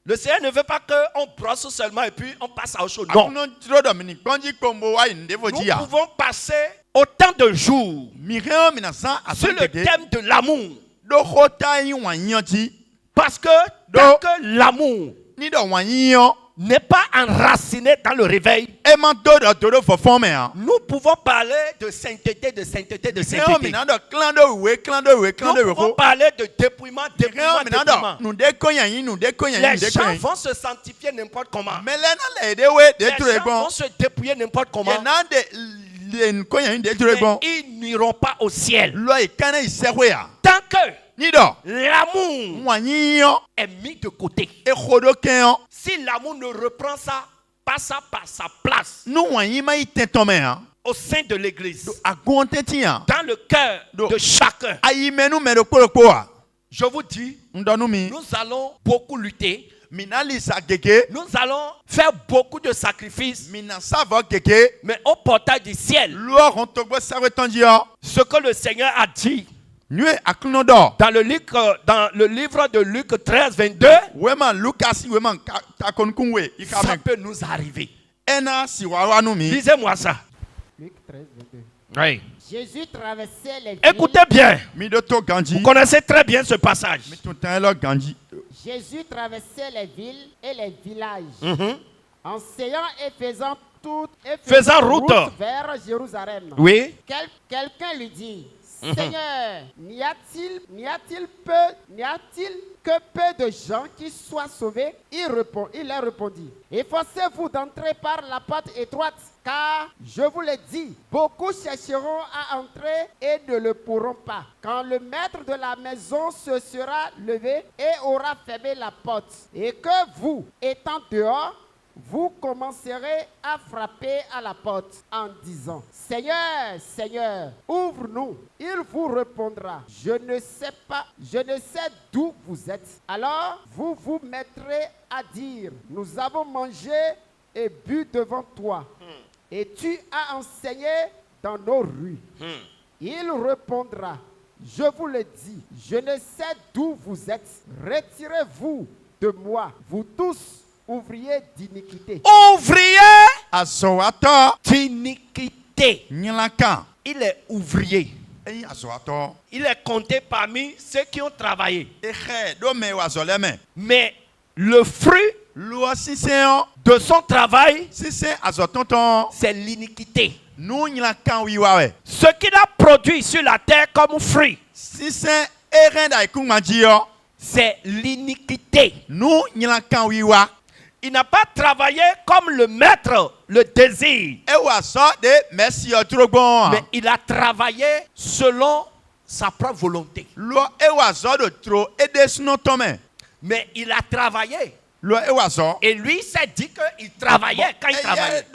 Le Seigneur ne veut pas qu'on brosse seulement et puis on passe à autre chose. Non. Nous pouvons passer autant de jours sur le thème de l'amour. Parce que tant que l'amour n'est pas enraciné dans le réveil, nous pouvons parler de sainteté, de sainteté, de sainteté. Nous pouvons parler de dépouillement, dépouillement, dépouillement. Les gens vont se sanctifier n'importe comment. Les gens vont se dépouiller n'importe comment. Mais ils n'iront pas au ciel. Tant que l'amour est mis de côté. Si l'amour ne reprend ça, pas ça par sa place au sein de l'église, dans le cœur de chacun, je vous dis, nous allons beaucoup lutter. Nous allons faire beaucoup de sacrifices. Mais au portail du ciel, ce que le Seigneur a dit dans le livre de Luc 13, 22, ça peut nous arriver. Lisez-moi ça. Luc 13, 22. Oui. Jésus traversait les villes. Écoutez bien. Vous connaissez très bien ce passage. Jésus traversait les villes et les villages, enseignant et faisant route vers Jérusalem. Oui. Quelqu'un lui dit, Seigneur, n'y a-t-il que peu de gens qui soient sauvés? Il leur répondit, efforcez-vous d'entrer par la porte étroite, car je vous l'ai dit, beaucoup chercheront à entrer et ne le pourront pas. Quand le maître de la maison se sera levé et aura fermé la porte, et que vous, étant dehors, vous commencerez à frapper à la porte en disant, Seigneur, Seigneur, ouvre-nous. Il vous répondra, je ne sais d'où vous êtes. Alors vous vous mettrez à dire, nous avons mangé et bu devant toi, et tu as enseigné dans nos rues. Il répondra, je vous le dis, je ne sais d'où vous êtes. Retirez-vous de moi, vous tous, ouvrier d'iniquité. Ouvrier d'iniquité. Il est ouvrier. Il est compté parmi ceux qui ont travaillé. Mais le fruit de son travail, c'est l'iniquité. Ce qu'il a produit sur la terre comme fruit, c'est l'iniquité. Il n'a pas travaillé comme le maître le désire. Mais il a travaillé selon sa propre volonté. Mais il a travaillé. Et lui s'est dit qu'il travaillait quand il travaillait.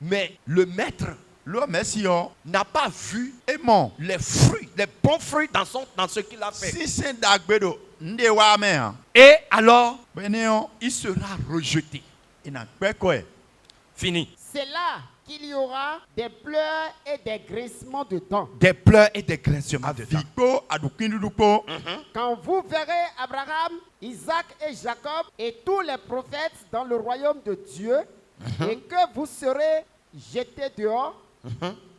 Mais le maître n'a pas vu les fruits, les bons fruits dans ce qu'il a fait. Et alors, il sera rejeté. Fini. C'est là qu'il y aura des pleurs et des grincements de dents. Des pleurs et des grincements de dents. Quand vous verrez Abraham, Isaac et Jacob et tous les prophètes dans le royaume de Dieu, et que vous serez jetés dehors,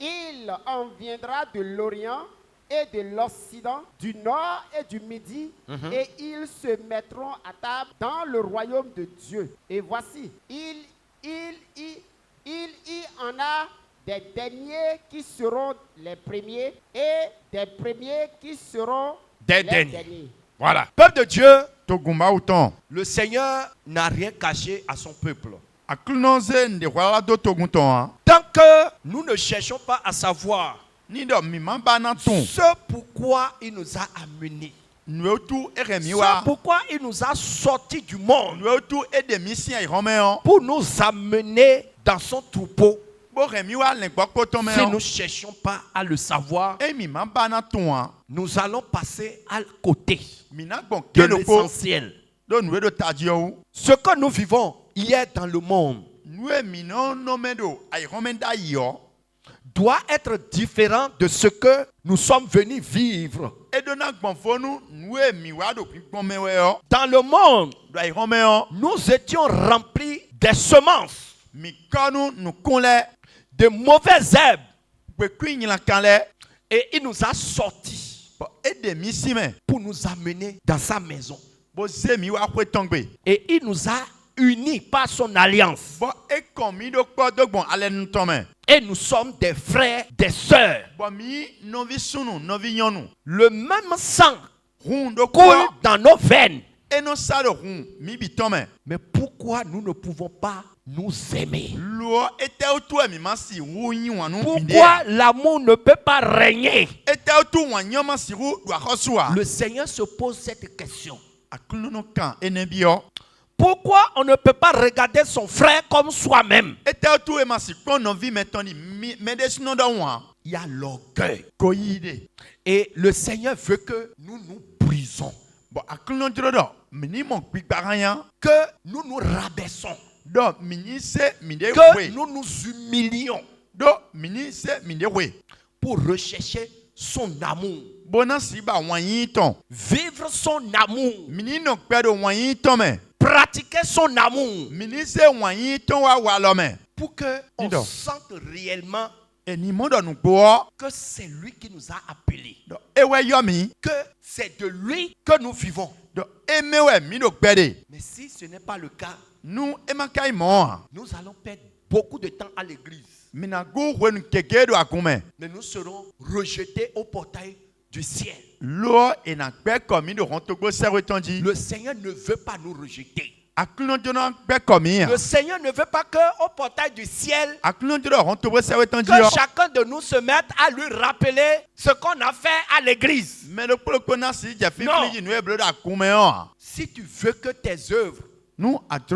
il en viendra de l'Orient et de l'Occident, du Nord et du Midi, et ils se mettront à table dans le royaume de Dieu. Et voici, il y en a des derniers qui seront les premiers et des premiers qui seront les derniers. Voilà. Peuple de Dieu, le Seigneur n'a rien caché à son peuple. Tant que nous ne cherchons pas à savoir ce pourquoi il nous a amenés, ce pourquoi il nous a sortis du monde, pour nous amener dans son troupeau. Si nous ne cherchons pas à le savoir, nous allons passer à côté de l'essentiel. Ce que nous vivons hier dans le monde, doit être différent de ce que nous sommes venus vivre. Dans le monde, nous étions remplis des semences, de mauvaises herbes. Et il nous a sortis pour nous amener dans sa maison. Et il nous a unis par son alliance. Et nous sommes des frères, des sœurs. Le même sang coule dans nos veines. Mais pourquoi nous ne pouvons pas nous aimer? Pourquoi l'amour ne peut pas régner? Le Seigneur se pose cette question. Pourquoi on ne peut pas regarder son frère comme soi-même? Il y a l'orgueil. Et le Seigneur veut que nous nous brisons. Que nous nous rabaissons. Que nous nous humilions. Pour rechercher son amour. Vivre son amour. Pratiquer son amour. Pour qu'on sente réellement que c'est lui qui nous a appelés. Que c'est de lui que nous vivons. Mais si ce n'est pas le cas, nous allons perdre beaucoup de temps à l'église. Mais nous serons rejetés au portail du ciel. Le Seigneur ne veut pas nous rejeter. Le Seigneur ne veut pas qu'au portail du ciel, que chacun de nous se mette à lui rappeler ce qu'on a fait à l'église. Non. Si tu veux que tes œuvres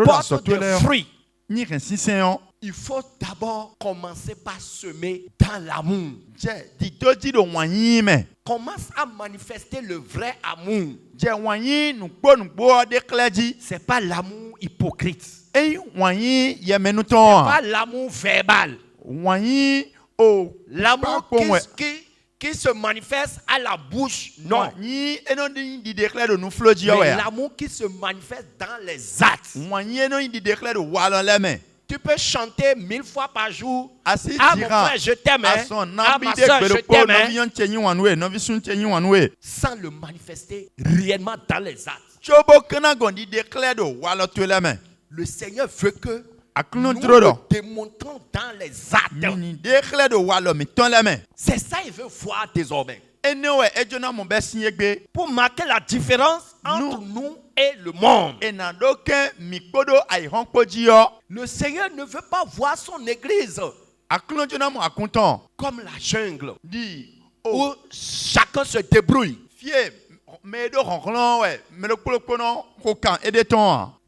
portent des fruits, il faut d'abord commencer par semer dans l'amour. Commence à manifester le vrai amour. C'est pas l'amour hypocrite. C'est pas l'amour verbal. L'amour qui se manifeste à la bouche, non. Mais l'amour qui se manifeste dans les actes. Tu peux chanter 1000 fois par jour. Ah mon frère, je t'aime. Ah ma soeur, je t'aime. Sans le manifester réellement dans les actes. Le Seigneur veut que nous le démontrons dans les actes. C'est ça qu'il veut voir désormais. Pour marquer la différence entre nous et le monde. Le Seigneur ne veut pas voir son église comme la jungle où chacun se débrouille.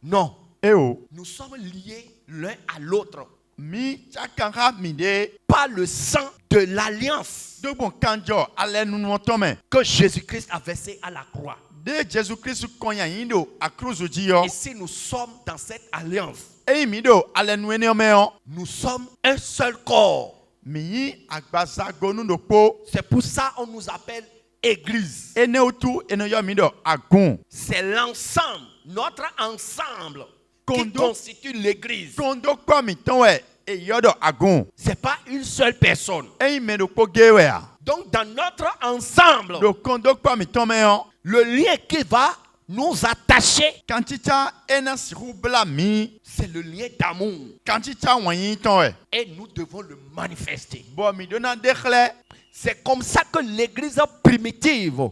Non. Nous sommes liés l'un à l'autre par le sang de l'alliance que Jésus-Christ a versé à la croix. Et si nous sommes dans cette alliance, nous sommes un seul corps. C'est pour ça qu'on nous appelle Église. C'est l'ensemble, notre ensemble qui constitue l'Église. C'est pas une seule personne. Donc dans notre ensemble, le lien qui va nous attacher, c'est le lien d'amour. Et nous devons le manifester. C'est comme ça que l'église primitive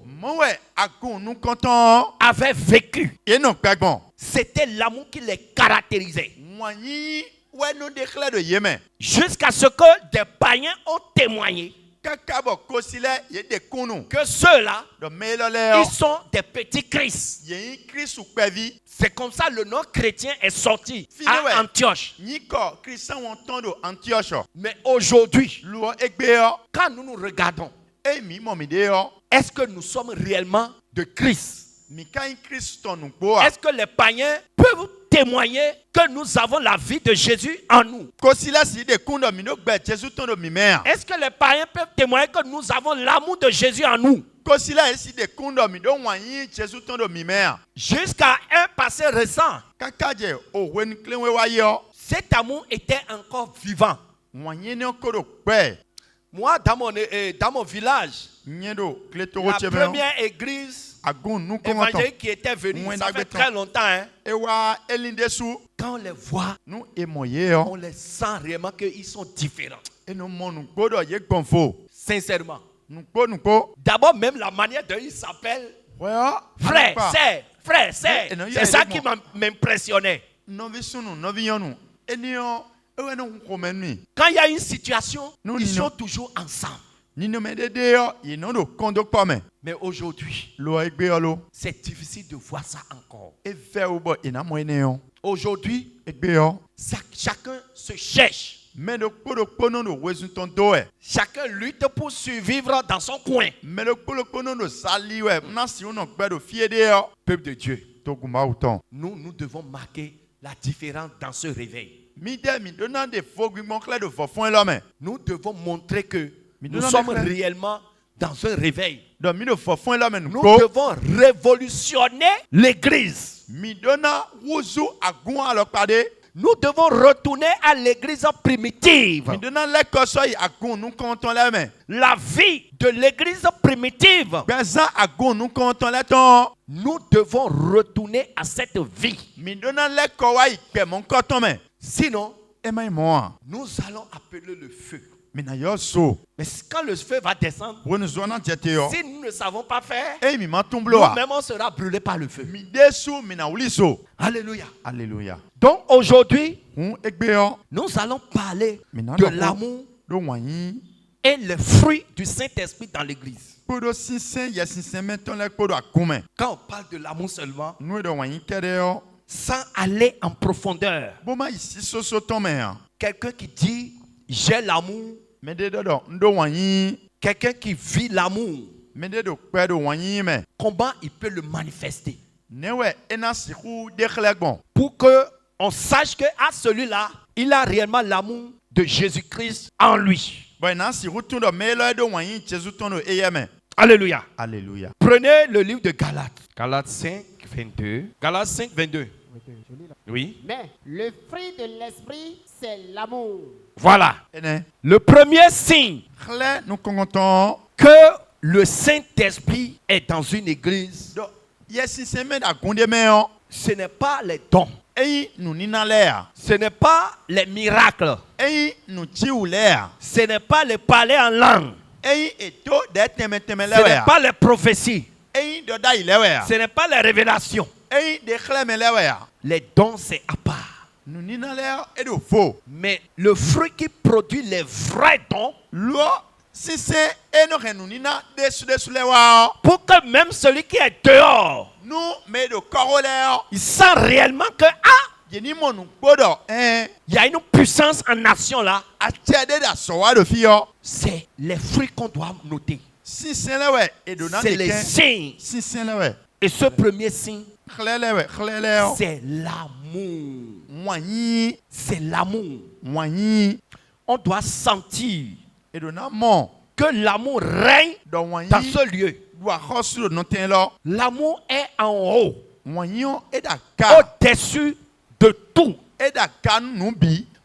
avait vécu. C'était l'amour qui les caractérisait. Jusqu'à ce que des païens ont témoigné que ceux-là, ils sont des petits Christ. C'est comme ça le nom chrétien est sorti à Antioche. Mais aujourd'hui, quand nous nous regardons, est-ce que nous sommes réellement de Christ? Est-ce que les païens peuvent témoigner que nous avons la vie de Jésus en nous. Est-ce que les païens peuvent témoigner que nous avons l'amour de Jésus en nous? Jusqu'à un passé récent, cet amour était encore vivant. Moi, dans mon village, la première église évangélique qui était venue, ça fait très longtemps. Quand on les voit, on les sent réellement qu'ils sont différents. Sincèrement. D'abord, même la manière dont ils s'appellent frère, c'est ça qui m'impressionnait. Quand il y a une situation, ils sont toujours ensemble. Mais aujourd'hui, c'est difficile de voir ça encore. Aujourd'hui, chacun se cherche. Chacun lutte pour survivre dans son coin. Peuple de Dieu, nous devons marquer la différence dans ce réveil. Nous devons montrer que nous sommes réellement dans un réveil. Nous devons révolutionner l'église. Nous devons retourner à l'église primitive. La vie de l'église primitive. Nous devons retourner à cette vie. Sinon, nous allons appeler le feu. Mais quand le feu va descendre, si nous ne savons pas faire, nous-mêmes on sera brûlés par le feu. Alléluia. Alléluia. Donc aujourd'hui, nous allons parler de l'amour et les fruits du Saint-Esprit dans l'église. Quand on parle de l'amour seulement, sans aller en profondeur, quelqu'un qui dit j'ai l'amour, quelqu'un qui vit l'amour, comment il peut le manifester? Pour que on sache que à celui-là, il a réellement l'amour de Jésus-Christ en lui. Alléluia. Alléluia. Prenez le livre de Galates. Galates 5, 22. Galates 5, 22. Oui. Mais le fruit de l'esprit, c'est l'amour. Voilà. Le premier signe que le Saint-Esprit est dans une église, ce n'est pas les dons. Ce n'est pas les miracles. Ce n'est pas les parler en langue. Ce n'est pas les prophéties. Ce n'est pas les révélations. Les dons, c'est à part. Mais le fruit qui produit les vrais dons, pour que même celui qui est dehors, il sent réellement que il y a une puissance en action là. C'est les fruits qu'on doit noter. C'est les signes. Et ce premier signe, c'est l'amour. C'est l'amour. On doit sentir que l'amour règne dans ce lieu. L'amour est en haut, au-dessus de tout.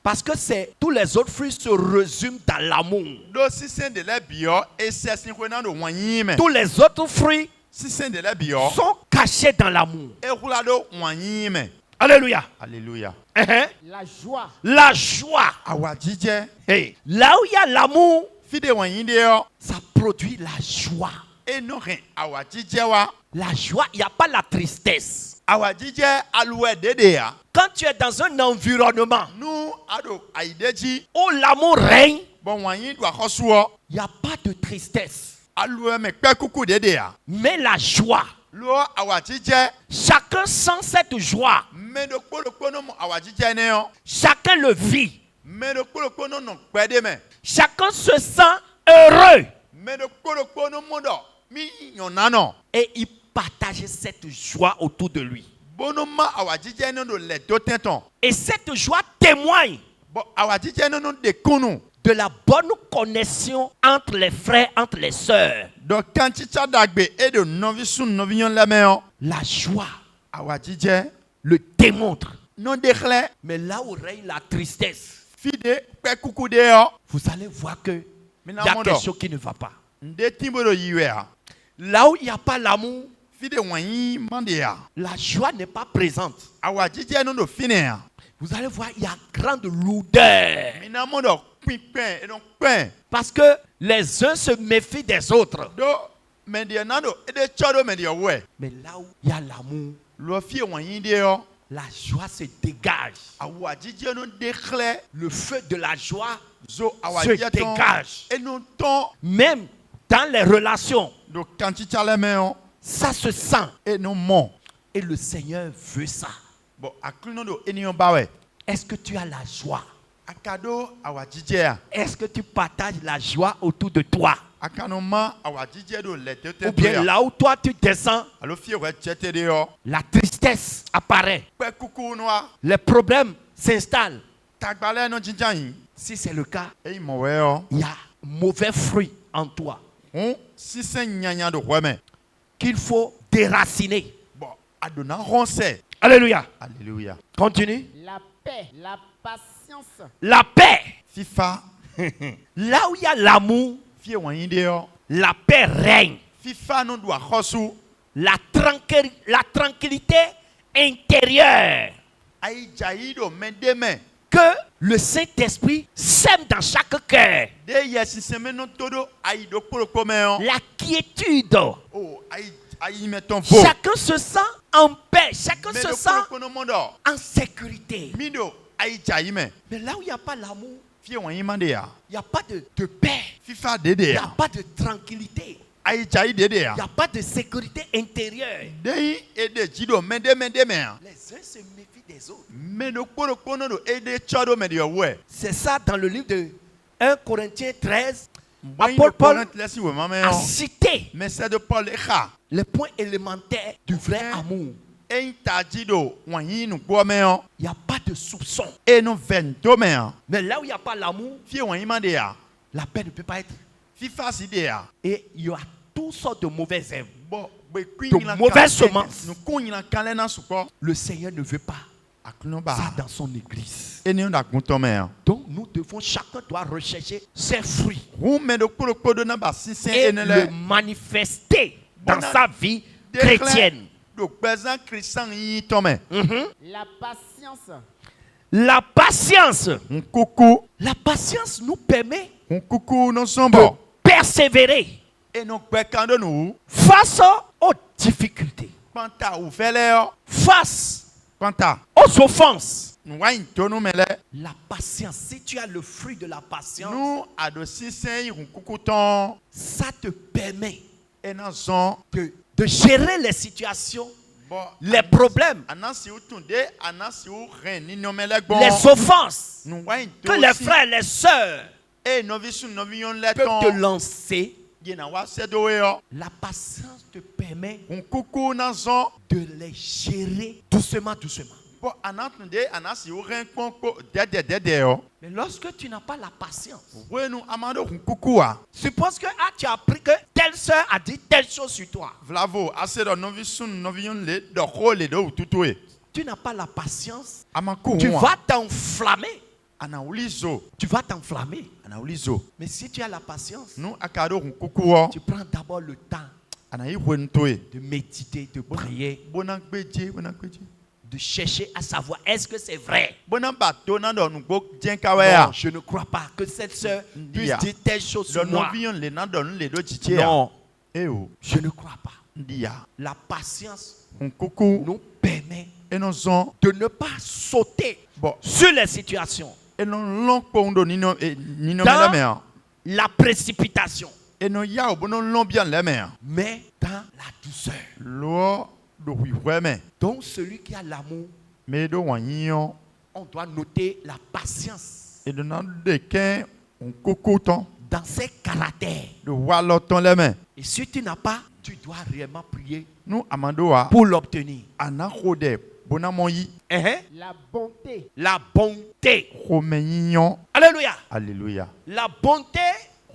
Parce que tous les autres fruits se résument dans l'amour. Tous les autres fruits sont cachés dans l'amour. Alléluia. Alléluia. La joie. La joie. Hey. Là où il y a l'amour, ça produit la joie. La joie, il n'y a pas la tristesse. Quand tu es dans un environnement où l'amour règne, il n'y a pas de tristesse. Mais la joie, chacun sent cette joie. Chacun le vit. Chacun se sent heureux. Et il partage cette joie autour de lui. Et cette joie témoigne de la bonne connexion entre les frères, entre les sœurs. La joie le démontre. Mais là où règne la tristesse, vous allez voir que il y a quelque chose qui ne va pas. Là où il n'y a pas l'amour, la joie n'est pas présente. Vous allez voir, il y a grande lourdeur. Parce que les uns se méfient des autres. Mais là où il y a l'amour, la joie se dégage. Le feu de la joie se dégage. Même dans les relations, ça se sent. Et le Seigneur veut ça. Est-ce que tu as la joie? Est-ce que tu partages la joie autour de toi? Ou bien là où toi tu descends, la tristesse apparaît. Les problèmes s'installent. Si c'est le cas, il y a mauvais fruit en toi qu'il faut déraciner. Alléluia. Alléluia. Continue. La paix, la patience. La paix. FIFA. Là où il y a l'amour, la paix règne. FIFA nous doit reçu. La tranquillité intérieure que le Saint-Esprit sème dans chaque cœur. La quiétude. Chacun se sent en paix. Chacun se sent en sécurité. Mais là où il n'y a pas l'amour, il n'y a pas de paix. Il n'y a pas de tranquillité. Il n'y a pas de sécurité intérieure. Les uns se méfient des autres. C'est ça dans le livre de 1 Corinthiens 13. Apôtre Paul a cité les points élémentaires du vrai amour. Il n'y a pas de soupçon. Mais là où il n'y a pas l'amour, la paix ne peut pas être. Et il y a toutes sortes de mauvaises œuvres, de mauvaises semences. Le Seigneur ne veut pas ça dans son église. Donc nous devons, chacun doit rechercher ses fruits et le manifester dans sa vie chrétienne. La patience. La patience. La patience nous permet de persévérer face aux difficultés, face aux offenses. La patience, si tu as le fruit de la patience, ça te permet de gérer les situations, les problèmes, les offenses que les frères et les sœurs peuvent te lancer. La patience te permet de les gérer doucement, doucement. Mais lorsque tu n'as pas la patience, suppose que tu as appris que telle sœur a dit telle chose sur toi. Tu n'as pas la patience, tu vas t'enflammer. Tu vas t'enflammer. Mais si tu as la patience, tu prends d'abord le temps de méditer, de prier, de chercher à savoir est-ce que c'est vrai. Non, je ne crois pas que cette sœur puisse dire telle chose sur moi. Non, je ne crois pas. La patience nous permet de ne pas sauter sur les situations dans la précipitation, mais dans la douceur. Donc celui qui a l'amour, on doit noter la patience dans ses caractères. Et si tu n'as pas, tu dois réellement prier pour l'obtenir. bonamoyi. La bonté. La bonté. Romaignon. Alléluia. Alléluia. La bonté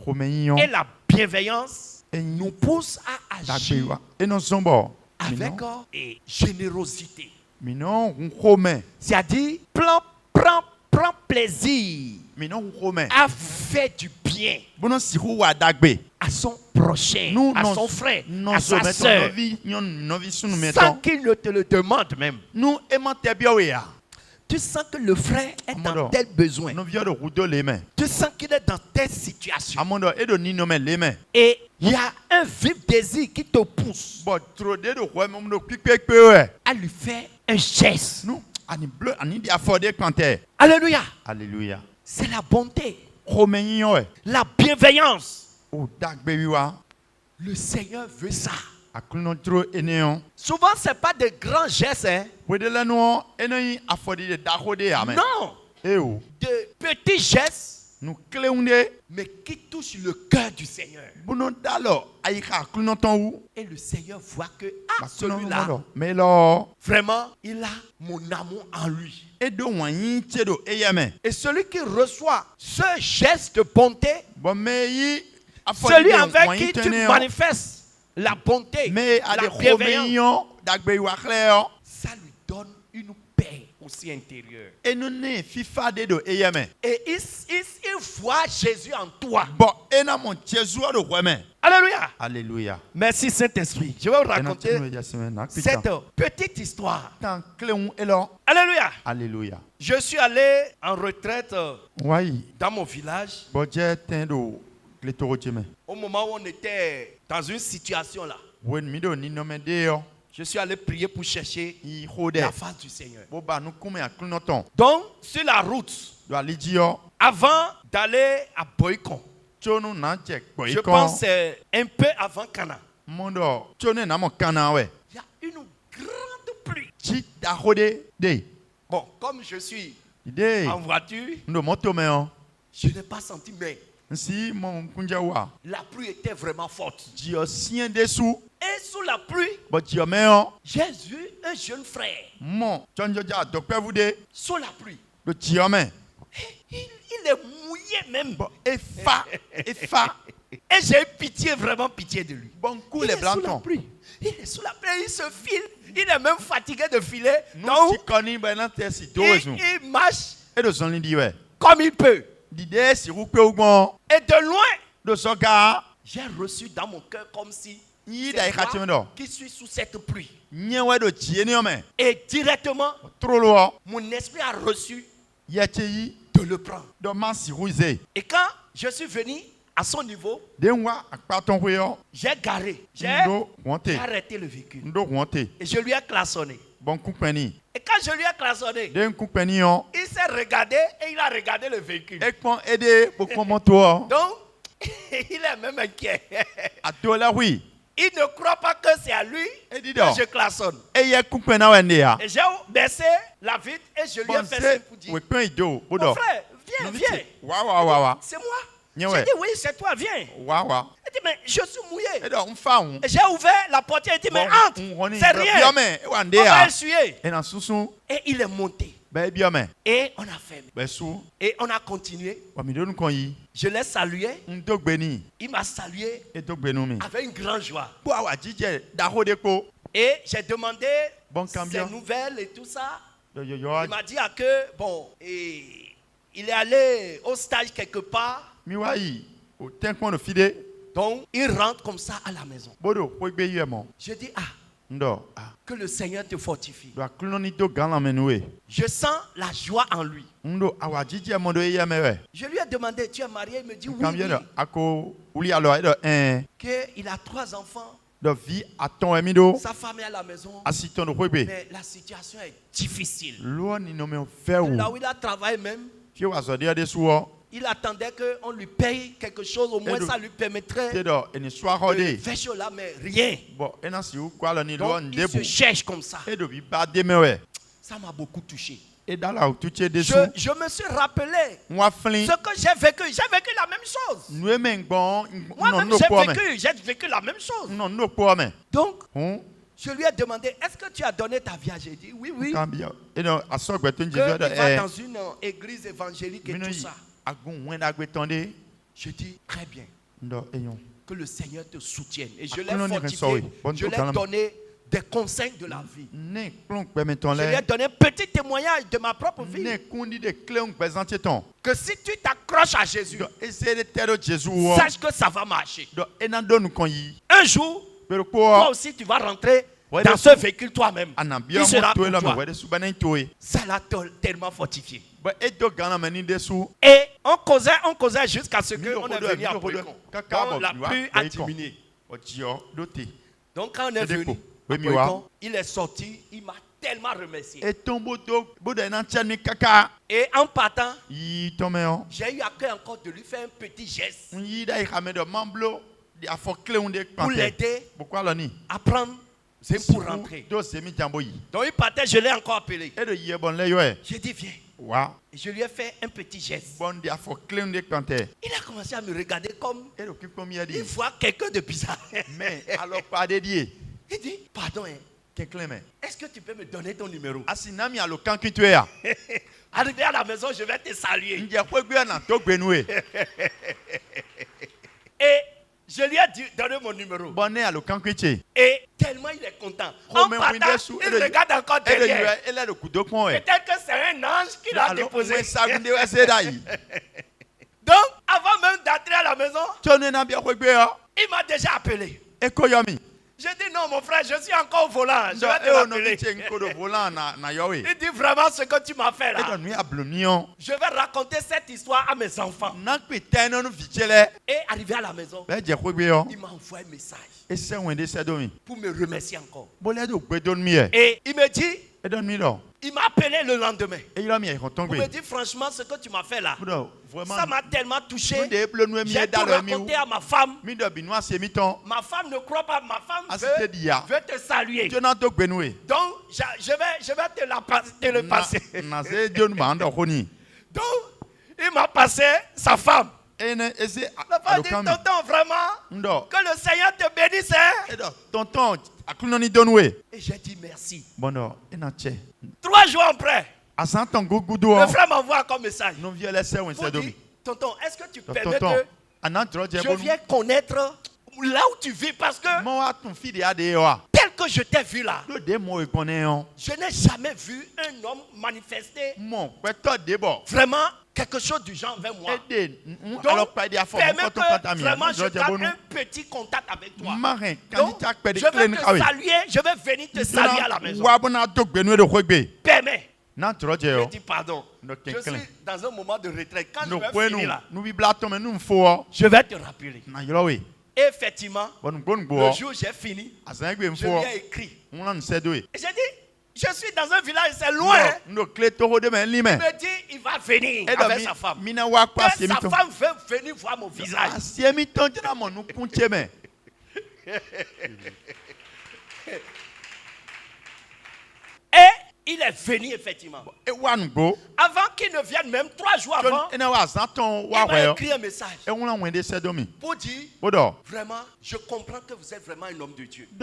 Romaignon. et la bienveillance nous poussent à agir et non sombo. avec et générosité. Minon romain. C'est-à-dire prends plaisir à faire du bien à son prochain, à son frère, à sa soeur, sans qu'il ne te le demande même. Tu sens que le frère est dans tel besoin. Tu sens qu'il est dans telle situation. Et il y a un vif désir qui te pousse à lui faire un geste. Alléluia. Alléluia. C'est la bonté. La bienveillance. Le Seigneur veut ça. Souvent, ce n'est pas de grands gestes. Non. De petits gestes, mais qui touchent le cœur du Seigneur. Et le Seigneur voit que celui-là, vraiment, il a mon amour en lui. Et celui qui reçoit ce geste de bonté, celui avec qui tu manifestes la bonté, la bienveillance, ça lui donne une paix aussi intérieure. Et il voit Jésus en toi. Alléluia. Alléluia. Merci Saint-Esprit. Je vais vous raconter cette petite histoire. Alléluia. Alléluia. Je suis allé en retraite dans mon village. Au moment où on était dans une situation là, je suis allé prier pour chercher la face du Seigneur. Donc, sur la route, avant d'aller à Boycon, je pense un peu avant Cana, il y a une grande pluie. Bon, comme je suis en voiture, je n'ai pas senti, mais la pluie était vraiment forte. Et sous la pluie, j'ai vu un jeune frère. Sous la pluie. Il est mouillé même. Et j'ai pitié, vraiment pitié de lui. Il est sous la pluie. Il est sous la pluie, il se file. Il est même fatigué de filer. Donc, il marche comme il peut. Et de loin, j'ai reçu dans mon cœur comme si moi qui suis sous cette pluie. Et directement, mon esprit a reçu de le prendre. Et quand je suis venu à son niveau, j'ai garé, j'ai arrêté le véhicule. Et je lui ai klaxonné. Et quand je lui ai klaxonné, il s'est regardé et il a regardé le véhicule. Donc, il est même inquiet. Il ne croit pas que c'est à lui que je klaxonne. Et j'ai baissé la vitre et je lui ai fait signe pour dire: mon frère, viens. C'est moi. J'ai dit: oui, c'est toi, viens. Il dit: mais je suis mouillé. Et j'ai ouvert la portière et dit: mais entre, c'est rien. On va essuyer. Et il est monté. Et on a fermé. Et on a continué. Je l'ai salué. Il m'a salué avec une grande joie. Et j'ai demandé ses nouvelles et tout ça. Il m'a dit que bon, il est allé au stage quelque part. Donc il rentre comme ça à la maison. Je dis: que le Seigneur te fortifie. Je sens la joie en lui. Je lui ai demandé: tu es marié? Il me dit: oui. Qu'il a 3 enfants. Sa femme est à la maison. Mais la situation est difficile. Là où il a travaillé même, il attendait qu'on lui paye quelque chose, au moins ça lui permettrait de faire chose là, mais rien. Donc il se cherche comme ça. Ça m'a beaucoup touché. Je me suis rappelé ce que j'ai vécu. J'ai vécu la même chose. Moi-même j'ai vécu la même chose. Donc, Je lui ai demandé, est-ce que tu as donné ta vie à Jésus? J'ai dit, oui, oui. Et non, à ce que tu Il va dans une église évangélique et tout ça. Je dis, très bien. Que le Seigneur te soutienne. Et je l'ai fortifié. Je l'ai donné des conseils de la vie. Je lui ai donné un petit témoignage de ma propre vie. Que si tu t'accroches à Jésus, sache que ça va marcher. Un jour, toi aussi tu vas rentrer dans ce véhicule toi-même. Il sera pour toi. Ça l'a tellement fortifié. Et on causait jusqu'à ce qu'on est venu à Boycon. On l'a pu diminuer. Donc quand on est venu à Boycon, il est sorti, il m'a tellement remercié. Et en partant, j'ai eu à cœur encore de lui faire un petit geste pour l'aider à prendre pour rentrer. Donc il partait, je l'ai encore appelé. J'ai dit viens. Wow. Et je lui ai fait un petit geste. Il a commencé à me regarder comme il voit quelqu'un de bizarre. Mais alors pas dédié. Il dit pardon. Est-ce que tu peux me donner ton numéro? Arrivé à la maison, je vais te saluer. Et je lui ai donné mon numéro. Et tellement il est content. En partant, il regarde encore derrière. Peut-être que c'est un ange qui l'a déposé. Donc, avant même d'entrer à la maison, il m'a déjà appelé. J'ai dit non mon frère, je suis encore au volant. Je vais te rappeler. Il dit vraiment ce que tu m'as fait là. Je vais raconter cette histoire à mes enfants. Et arrivé à la maison, il m'a envoyé un message pour me remercier encore. Et il me dit, il m'a appelé le lendemain. Il me dit franchement ce que tu m'as fait là, ça m'a tellement touché. J'ai tout raconté à ma femme. Ma femme ne croit pas. Ma femme veut te saluer. Donc je vais te le passer. Donc il m'a passé sa femme. La femme dit tonton vraiment que le Seigneur te bénisse. Et j'ai dit merci. 3 jours après, le frère m'envoie comme message. Pour dire, tonton, est-ce que tu permets que je viens connaître là où tu vis parce que tel que je t'ai vu là, je n'ai jamais vu un homme manifester vraiment quelque chose du genre vers moi. Donc, permets que vraiment je garde un petit contact avec toi. Donc, je vais te saluer, je vais venir te saluer à la maison. Permets. Je dis pardon. Je suis dans un moment de retraite. Quand je vais finir là, je vais te rappeler. Et effectivement, le jour où j'ai fini, je lui ai écrit. Et j'ai dit, je suis dans un village, c'est loin. Il me dit, il va venir avec sa femme. Que sa femme veut venir voir mon visage. Et il est venu effectivement. Avant qu'il ne vienne, même 3 jours avant, il m'a écrit un message pour dire, vraiment, je comprends que vous êtes vraiment un homme de Dieu. Et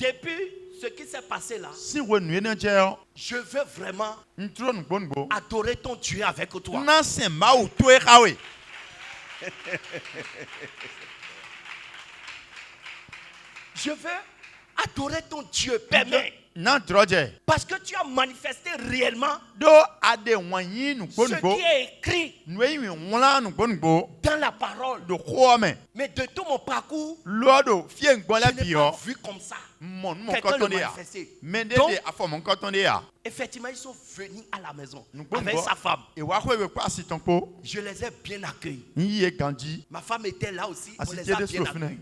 depuis ce qui s'est passé là, je veux vraiment adorer ton Dieu avec toi. Je veux adorer ton Dieu, permets. Parce que tu as manifesté réellement ce qui est écrit dans la parole. Mais de tout mon parcours, je n'ai pas vu comme ça. Quelqu'un le manifester. Donc, effectivement, ils sont venus à la maison avec sa femme. Je les ai bien accueillis. Ma femme était là aussi. On les a bien accueillis.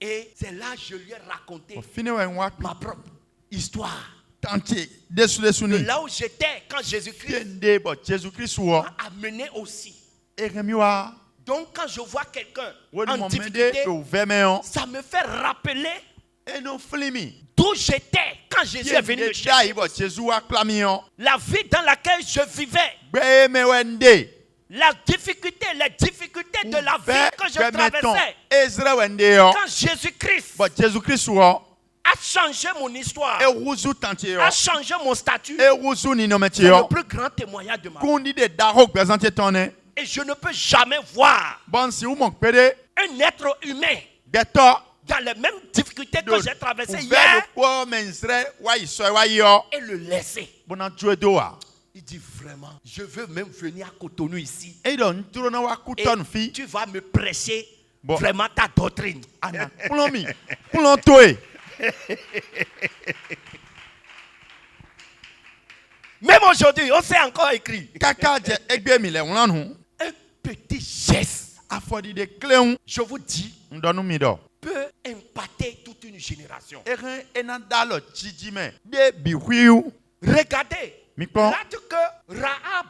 Et c'est là que je lui ai raconté ma propre histoire. De là où j'étais quand Jésus-Christ m'a amené aussi. Donc quand je vois quelqu'un en difficulté, ça me fait rappeler d'où j'étais quand Jésus est venu me chercher. La vie dans laquelle je vivais. les difficultés de la vie que je traversais. Quand Jésus-Christ Jésus-Christ a changé mon histoire, a changé mon statut. C'est le plus grand témoignage de ma vie. Et je ne peux jamais voir un être humain dans les mêmes difficultés que j'ai traversées hier et le laisser. Il dit vraiment, je veux même venir à Cotonou ici. Et tu vas me prêcher vraiment ta doctrine. Même aujourd'hui, on s'est encore écrit. Un petit geste, je vous dis, peut impacter toute une génération. Regardez l'acte que Rahab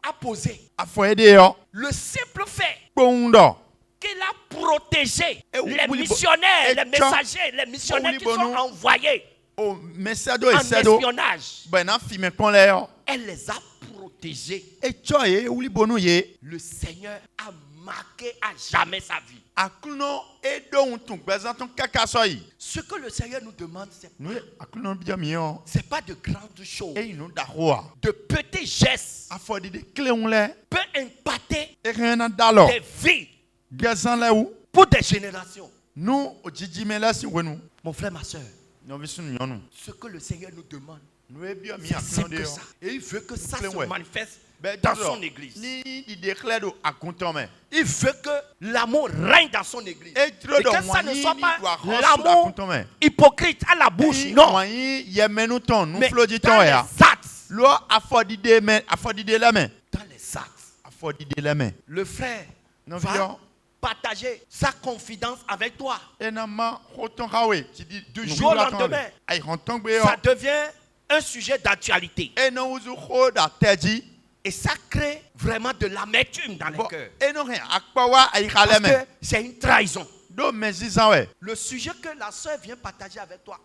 a posé. Le simple fait qu'il a protégé les missionnaires, les messagers, les missionnaires qui sont envoyés en espionnage. Elle les a protégés. Le Seigneur a marqué à jamais sa vie. Ce que le Seigneur nous demande, c'est pas de grandes choses. De petits gestes peut impacter des vies pour des générations. Mon frère, ma soeur, ce que le Seigneur nous demande, c'est que ça. Et il veut que ça se manifeste dans son église. Il veut que l'amour règne dans son église. Et que ça ne soit pas l'amour hypocrite à la bouche, non. Mais dans les actes. Dans les actes. Le frère va partager sa confidence avec toi. Du jour au lendemain, ça devient un sujet d'actualité. Et ça crée vraiment de l'amertume dans les cœurs. Parce que c'est une trahison. Le sujet que la soeur vient partager avec toi.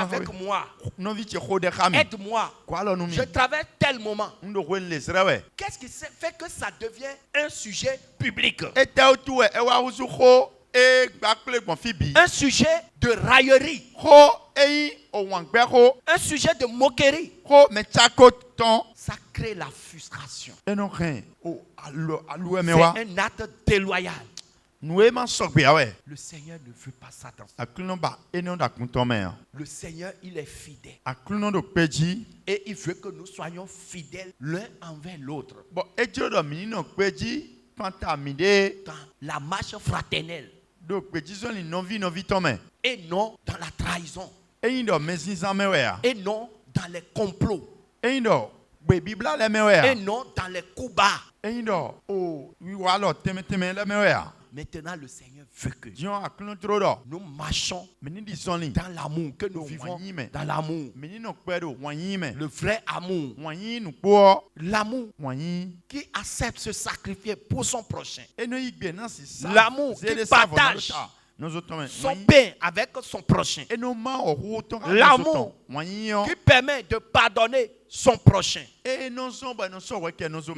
Avec moi. Aide-moi. Je traverse tel moment. Qu'est-ce qui fait que ça devient un sujet public? Un sujet de raillerie. Un sujet de moquerie. Ça crée la frustration. C'est un acte déloyal. Le Seigneur ne veut pas ça dans sa vie. Le Seigneur, il est fidèle. Et il veut que nous soyons fidèles l'un envers l'autre. Dans la marche fraternelle. Et non dans la trahison. Et non dans les complots. Et non dans les coups bas. Maintenant, le Seigneur veut que nous marchons dans l'amour, que nous vivons dans l'amour. Le vrai amour. L'amour qui accepte se sacrifier pour son prochain. L'amour qui partage son pain avec son prochain. L'amour qui permet de pardonner son prochain.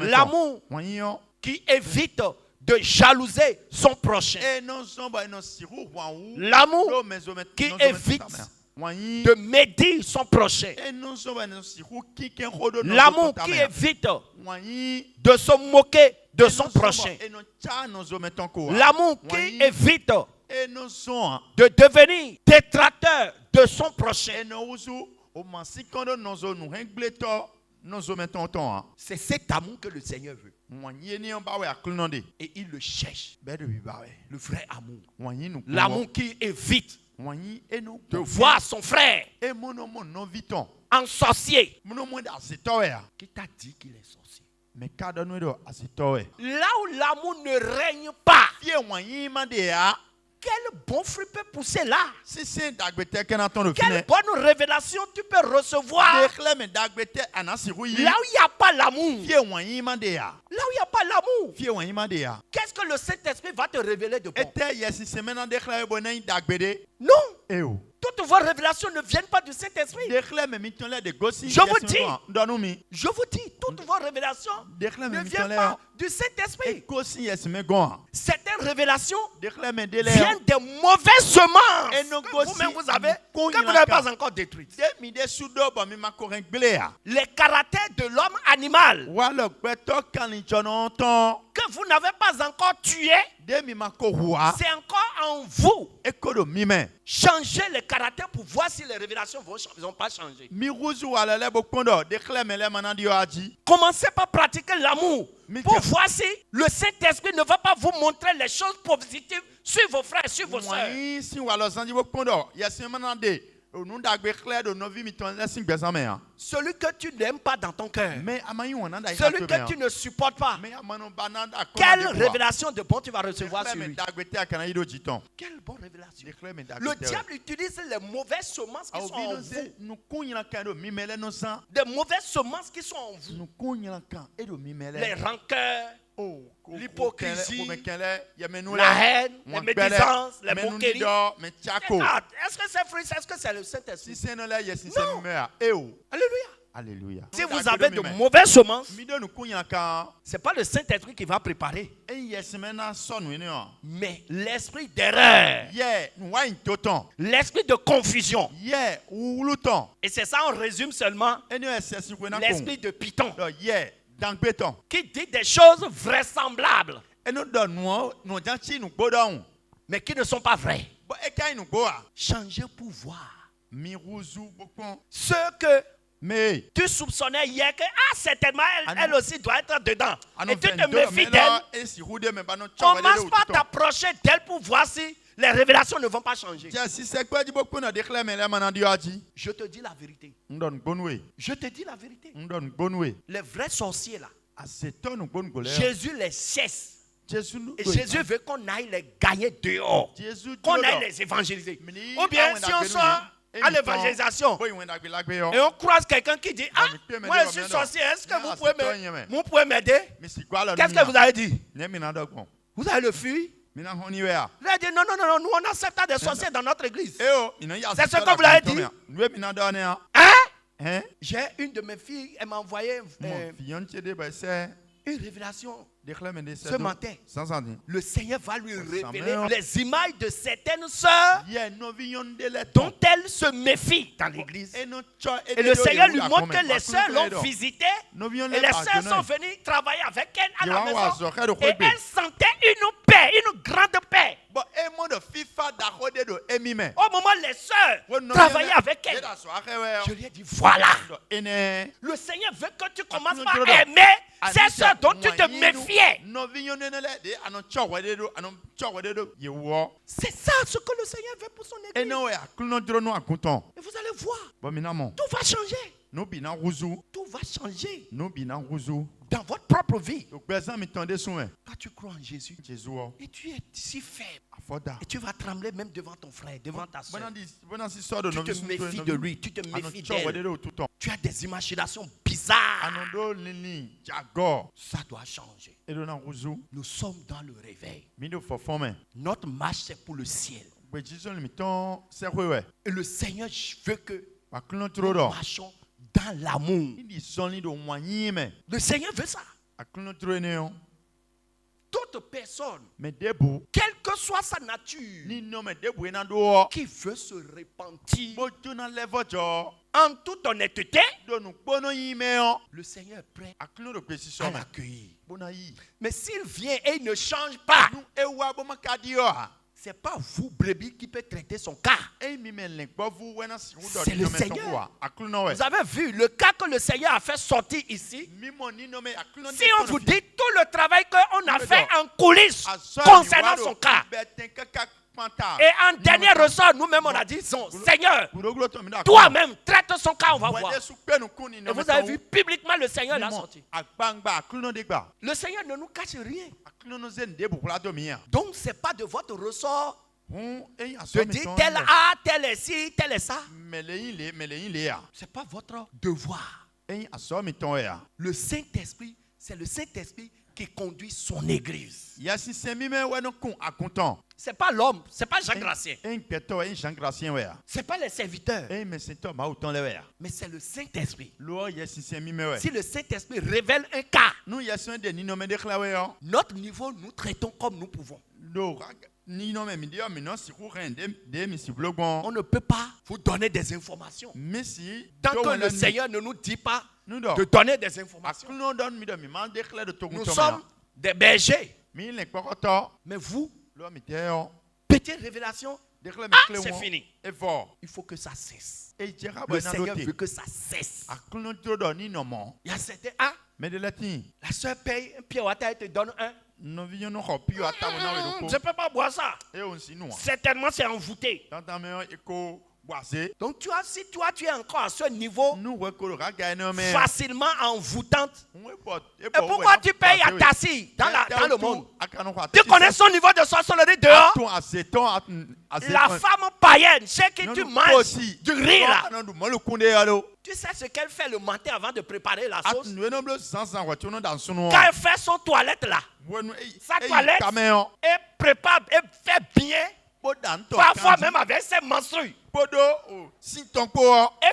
L'amour qui évite de jalouser son prochain. L'amour qui évite de médire son prochain. L'amour qui évite de se moquer de son prochain. L'amour qui évite de devenir détracteur de son prochain. C'est cet amour que le Seigneur veut. Et il le cherche. Le vrai amour. L'amour qui évite de voir son frère en sorcier. Qui t'a dit qu'il est sorcier? Là où l'amour ne règne pas, quel bon fruit peut pousser là? Quelle bonne révélation tu peux recevoir? Là où il n'y a pas l'amour. Là où il n'y a pas l'amour. Qu'est-ce que le Saint-Esprit va te révéler de bon? Non. Toutes vos révélations ne viennent pas du Saint-Esprit. Je vous dis, toutes vos révélations ne viennent pas du Saint-Esprit. Certaines révélations viennent des mauvaises semences que vous-même vous avez, que vous n'avez pas encore détruites. Les caractères de l'homme animal que vous n'avez pas encore tué, c'est encore en vous. Changez les caractères pour voir si les révélations ne vont pas changer. Commencez par pratiquer l'amour pour voir si le Saint-Esprit ne va pas vous montrer les choses positives sur vos frères, sur vos soeurs. Celui que tu n'aimes pas dans ton cœur, celui que tu ne supportes pas, quelle révélation de bon tu vas recevoir sur lui? Quelle bonne révélation? Le diable utilise les mauvaises semences qui sont en vous. Des mauvaises semences qui sont en vous. Les rancœurs, l'hypocrisie, la haine, les médisances, les moqueries. Est-ce que c'est fruit? Est-ce que c'est le Saint-Esprit? Non. Alléluia. Alléluia. Si vous avez de mauvaises semences, ce n'est pas le Saint-Esprit qui va préparer, mais l'esprit d'erreur, l'esprit de confusion. Et c'est ça, on résume seulement l'esprit de Python, qui dit des choses vraisemblables, mais qui ne sont pas vraies. Changez pour voir. Ce que tu soupçonnais hier que certainement elle aussi doit être dedans. Et tu te méfies d'elle. Commence pas t'approcher d'elle pour voir si les révélations ne vont pas changer. Je te dis la vérité. Je te dis la vérité. Les vrais sorciers là, Jésus les chasse. Et Jésus veut qu'on aille les gagner dehors. Qu'on aille les évangéliser. Ou bien si on sort à l'évangélisation et on croise quelqu'un qui dit moi je suis sorcier, est-ce que vous pouvez m'aider? Qu'est-ce que vous avez dit? Vous avez le fuir? Vous avez dit non, nous on accepte des sorciers dans notre église. C'est ce que vous avez dit? J'ai une de mes filles, elle m'a envoyé une révélation ce matin. Le Seigneur va lui révéler les images de certaines sœurs dont elle se méfie dans l'église. Et le Seigneur lui montre que les sœurs l'ont visité et les sœurs sont venues travailler avec elle à la maison. Et elle sentait une paix, une grande paix. Au moment où les sœurs travaillaient avec elle, je lui ai dit voilà. Le Seigneur veut que tu commences par aimer ces sœurs dont tu te méfiais. C'est ça ce que le Seigneur veut pour son église. Et vous allez voir, tout va changer. Tout va changer dans votre propre vie. Quand tu crois en Jésus et tu es si faible et tu vas trembler même devant ton frère, devant ta soeur. Tu te méfies de lui, tu te méfies d'elle. Tu as des imaginations bizarres. Ça doit changer. Nous sommes dans le réveil. Notre marche c'est pour le ciel. Et le Seigneur veut que nous marchons dans l'amour. Le Seigneur veut ça. Toute personne, quelle que soit sa nature, qui veut se repentir en toute honnêteté, le Seigneur est prêt à l'accueillir. Mais s'il vient et il ne change pas, c'est pas vous, brebis, qui peut traiter son cas. C'est le Seigneur. Vous avez vu le cas que le Seigneur a fait sortir ici. Si on vous dit tout le travail qu'on a fait en coulisses concernant son cas, et en dernier ressort, nous-mêmes on a dit Seigneur, toi-même traite son cas, on va voir. Et vous avez vu publiquement le Seigneur l'a sorti. Le Seigneur ne nous cache rien. Donc ce n'est pas de votre ressort de dire tel A, tel est ci, tel est ça. Ce n'est pas votre devoir. Le Saint-Esprit, c'est le Saint-Esprit qui conduit son église. C'est pas l'homme, c'est pas Jean Gracien. Jean Gracien ouais. C'est pas les serviteurs. Mais c'est toi autant le ouais. Mais c'est le Saint-Esprit. Si le Saint-Esprit révèle un cas, nous y a notre niveau, nous traitons comme nous pouvons. On ne peut pas vous donner des informations. Tant que le Seigneur ne nous dit pas de donner des informations. Nous sommes des bergers. Mais vous, petite révélation, c'est fini. Il faut que ça cesse. Le Seigneur veut que ça cesse. Il y a certains, la soeur paye un pied à terre et te donne un. Je ne peux pas boire ça. Certainement, c'est envoûté. Donc, si toi, tu es encore à ce niveau, facilement envoûtante, et pourquoi tu payes à Tassi dans le monde? Tu connais son niveau de sorcellerie dehors? La femme païenne, c'est que tu manges du riz là. Tu sais ce qu'elle fait le matin avant de préparer la sauce? Quand elle fait son toilette là, sa toilette, elle prépare, elle fait bien. Parfois même avec ses menstrues. Elle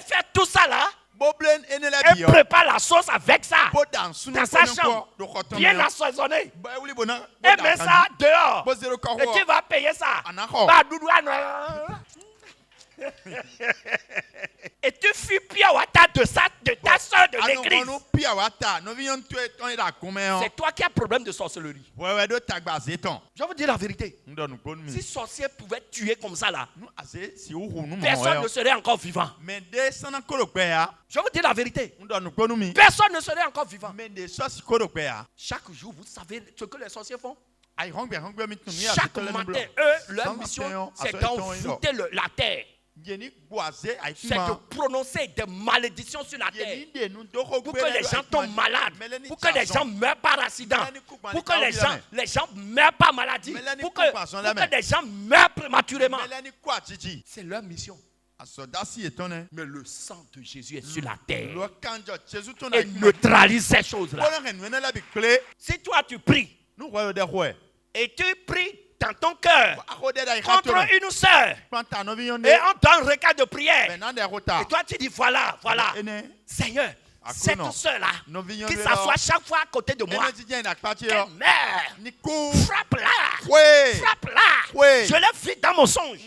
fait tout ça là. Elle prépare la sauce avec ça. Dans sa chambre. Bien assaisonnée. Elle met ça dehors. Et tu vas payer ça. Et tu fuis Piawata de ta soeur de l'église. C'est toi qui as problème de sorcellerie. Je vous dis la vérité. Si sorcier pouvait tuer comme ça là, personne ne serait encore vivant. Je vous dis la vérité. Personne ne serait encore vivant. Chaque jour, vous savez ce que les sorciers font? Chaque matin, eux, leur mission, c'est d'envoûter la terre. C'est de prononcer des malédictions sur la terre pour que les gens tombent malades, pour que les gens meurent par accident, pour que les gens meurent par maladie, pour que les gens meurent prématurément. C'est leur mission. Mais le sang de Jésus est sur la terre et neutralise ces choses-là. Si toi tu pries et tu pries dans ton cœur contre une sœur et on donne un requête de prière et toi tu dis voilà Seigneur, cette sœur-là qui s'assoit chaque fois à côté de moi, elle meurt, frappe-la, je l'ai vu dans mon songe.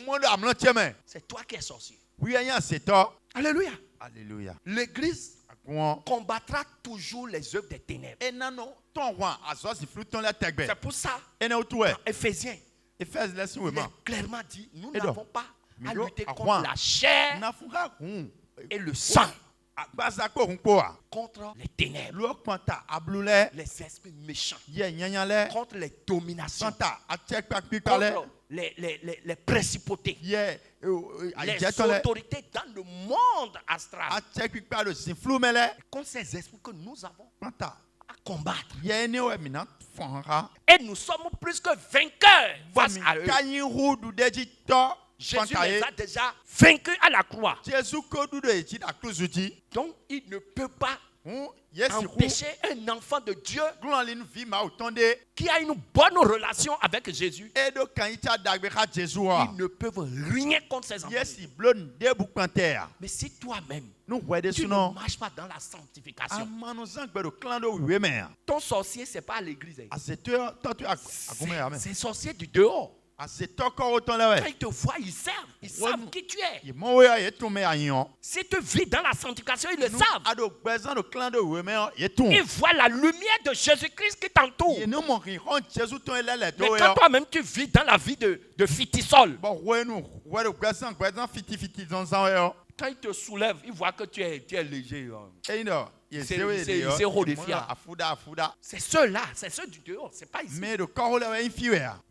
C'est toi qui es sorcier. Alléluia. L'église combattra toujours les œuvres des ténèbres. C'est pour ça, dans Éphésiens, il est clairement dit, nous n'avons pas à lutter contre la chair et le sang, contre les ténèbres, les esprits méchants, contre les dominations, contre les principautés, les autorités dans le monde astral, contre ces esprits que nous avons à combattre. Et nous sommes plus que vainqueurs face à eux. Jésus les a déjà vaincus à la croix. Donc il ne peut pas empêcher un enfant de Dieu qui a une bonne relation avec Jésus. Ils ne peuvent rien contre ses enfants. Mais si toi-même tu ne marches pas dans la sanctification, ton sorcier c'est pas à l'église. C'est sorcier du dehors. Quand ils te voient, ils savent. Ils savent qui tu es. Si tu vis dans la sanctification, ils le savent. Ils voient la lumière de Jésus-Christ qui t'entoure. Mais quand toi-même tu vis dans la vie de fitisol, quand ils te soulèvent, ils voient que tu es léger. C'est horrifiant. C'est ceux-là, c'est ceux du dehors, c'est pas ici.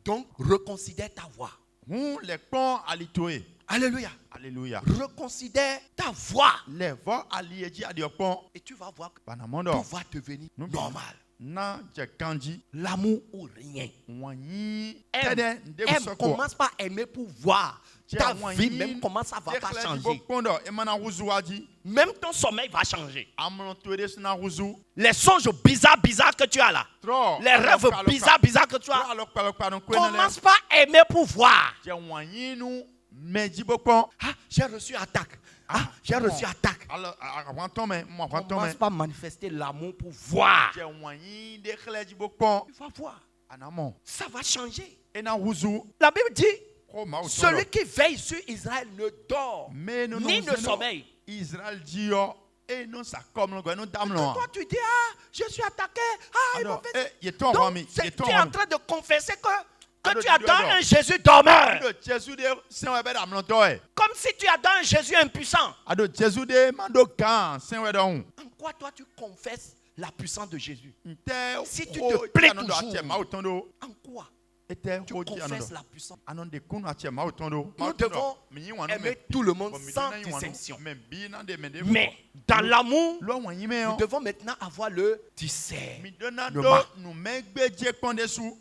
Donc, reconsidère ta voix. Alléluia. Reconsidère ta voix. Et tu vas voir que tout va devenir normal. l'amour ou rien. Elle Elle commence par aimer pour voir. Ta vie même comment ça va pas changer. Même ton sommeil va changer. Les songes bizarres que tu as là. Les rêves bizarres que tu as. Commence par aimer pour voir. Ah, j'ai reçu attaque. Ah, j'ai reçu attaque. Commence par manifester l'amour pour voir. Il va voir. Ça va changer. La Bible dit, celui qui veille sur Israël ne dort ni ne sommeille. Israël dit, et non ça comme toi tu dis, ah, je suis attaqué. Ah, ils m'ont fait. Donc, tu es en train de confesser que tu adores un Jésus dormeur. Comme si tu adores un Jésus impuissant. En quoi toi tu confesses la puissance de Jésus? Si tu te plais toujours, en quoi tu confesses la puissance? Nous devons aimer tout le monde sans distinction. Mais dans l'amour, nous devons maintenant avoir le discernement.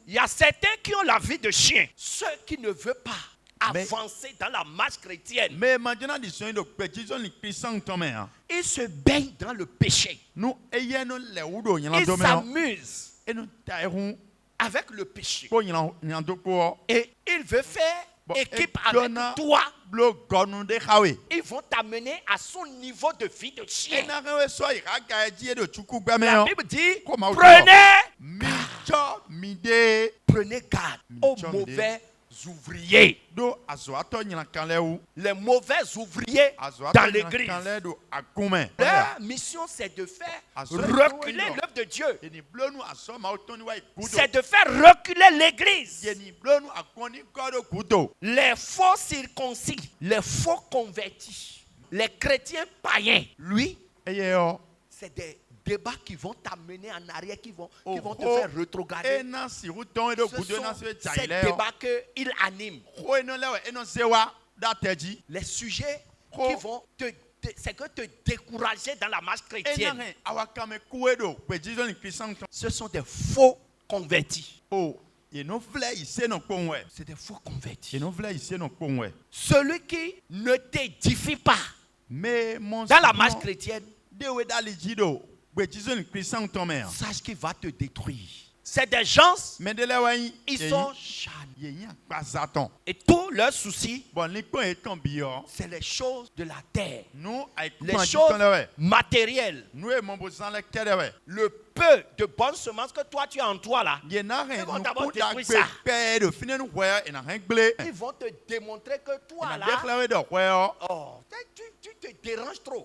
Il y a certains qui ont la vie de chien. Ceux qui ne veulent pas avancer dans la marche chrétienne. Ils se baignent dans le péché. Ils s'amusent avec le péché. Et il veut faire équipe avec toi. Ils vont t'amener à son niveau de vie de chien. La Bible dit, prenez garde aux mauvais ouvriers. Les mauvais ouvriers dans l'église. Leur mission, c'est de faire reculer l'œuvre de Dieu. C'est de faire reculer l'église. Les faux circoncis, les faux convertis, les chrétiens païens, lui, c'est des débats qui vont t'amener en arrière, qui vont te faire rétrograder. Ce sont ces débats qu'il anime. Les sujets qui vont te décourager dans la marche chrétienne. Ce sont des faux convertis. C'est des faux convertis. Celui qui ne t'édifie pas dans la marche chrétienne, sache qu'il va te détruire. C'est des gens, ils sont charnels. Et tous leurs soucis, c'est les choses de la terre, les choses matérielles. Le peu de bonnes semences que toi tu as en toi là, ils vont d'abord détruire ça. Ils vont te démontrer que toi là, tu te déranges trop.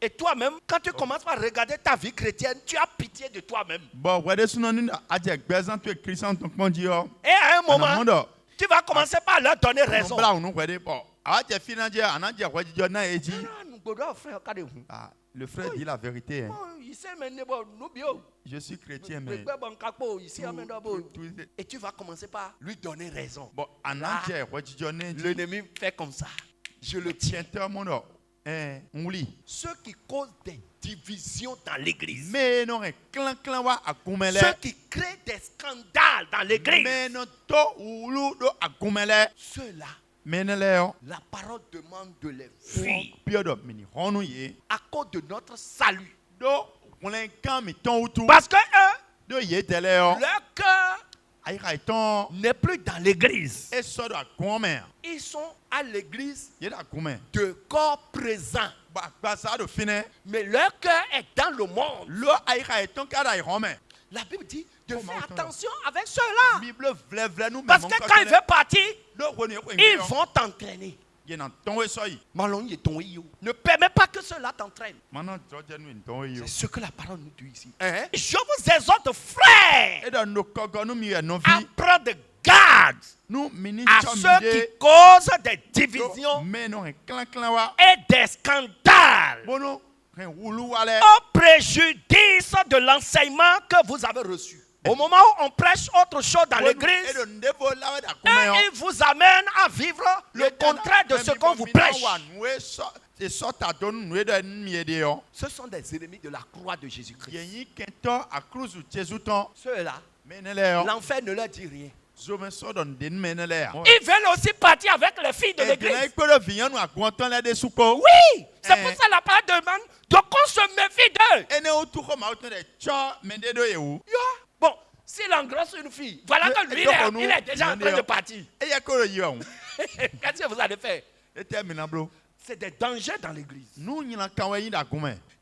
Et toi-même, quand tu commences par regarder ta vie chrétienne, tu as pitié de toi-même. Et à un moment, tu vas commencer par leur donner raison. Le frère dit la vérité. Je suis chrétien, mais... Et tu vas commencer par lui donner raison. L'ennemi fait comme ça. Je le tiens. Ceux qui causent des divisions dans l'église. Ceux qui créent des scandales dans l'église. Ceux-là, la parole demande de les fuir à cause de notre salut. Parce que leur cœur n'est plus dans l'église. Ils sont à l'église de corps présent. Mais leur cœur est dans le monde. La Bible dit de faire attention avec ceux-là. Parce que quand ils veulent partir, ils vont t'entraîner. Ne permets pas que cela t'entraîne. C'est ce que la parole nous dit ici. Je vous exhorte, frères, à prendre garde à ceux qui causent des divisions et des scandales au préjudice de l'enseignement que vous avez reçu. Au moment où on prêche autre chose dans l'église, et il vous amène à vivre le contraire de ce qu'on vous prêche. Ce sont des ennemis de la croix de Jésus-Christ. Yenyi kento a cruise Jésus-ton. Ceux-là, Meneleo. l'enfer ne leur dit rien. Zomesodon den menelea. Ils veulent aussi partir avec les filles de l'église. Oui, c'est pour ça la parole demande de qu'on se méfie d'eux. Bon, s'il engrosse une fille, voilà que lui, il est déjà en train de partir. Qu'est-ce que vous allez faire? C'est des dangers dans l'église.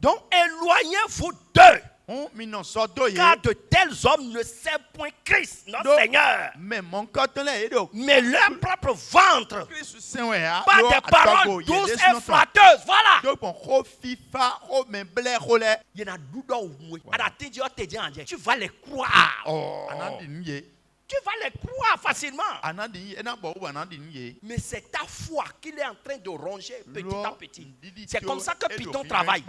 Donc, éloignez-vous d'eux. Car de tels hommes ne servent point Christ, notre Seigneur, mais leur propre ventre, par des paroles douces et flatteuses. Voilà. Il y en a tu vas les croire. Tu vas les croire facilement. Mais c'est ta foi qu'il est en train de ronger petit à petit. C'est comme ça que Python travaille.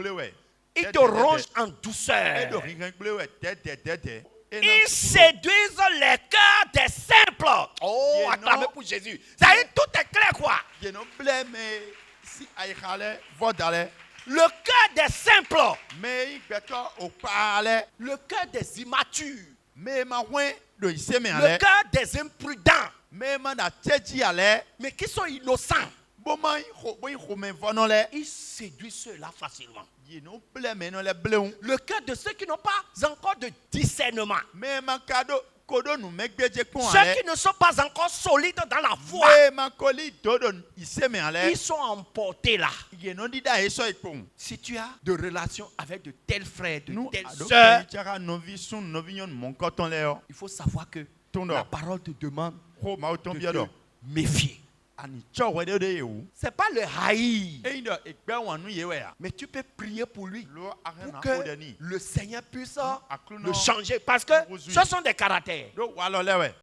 Ils te rongent en douceur. Ils séduisent les cœurs des simples. Oh, acclamez pour Jésus. Ça y est, tout est clair, quoi. Le cœur des simples. Le cœur des immatures. Le cœur des imprudents. Mais qui sont innocents. Ils séduisent ceux-là facilement. Le cœur de ceux qui n'ont pas encore de discernement. Ceux qui ne sont pas encore solides dans la foi. Ils sont emportés là. Si tu as de relations avec de tels frères, de telles sœurs, il faut savoir que la parole te demande de te méfier. C'est pas le haïr. Mais tu peux prier pour lui. Pour que le Seigneur puisse le changer. Parce que ce sont des caractères.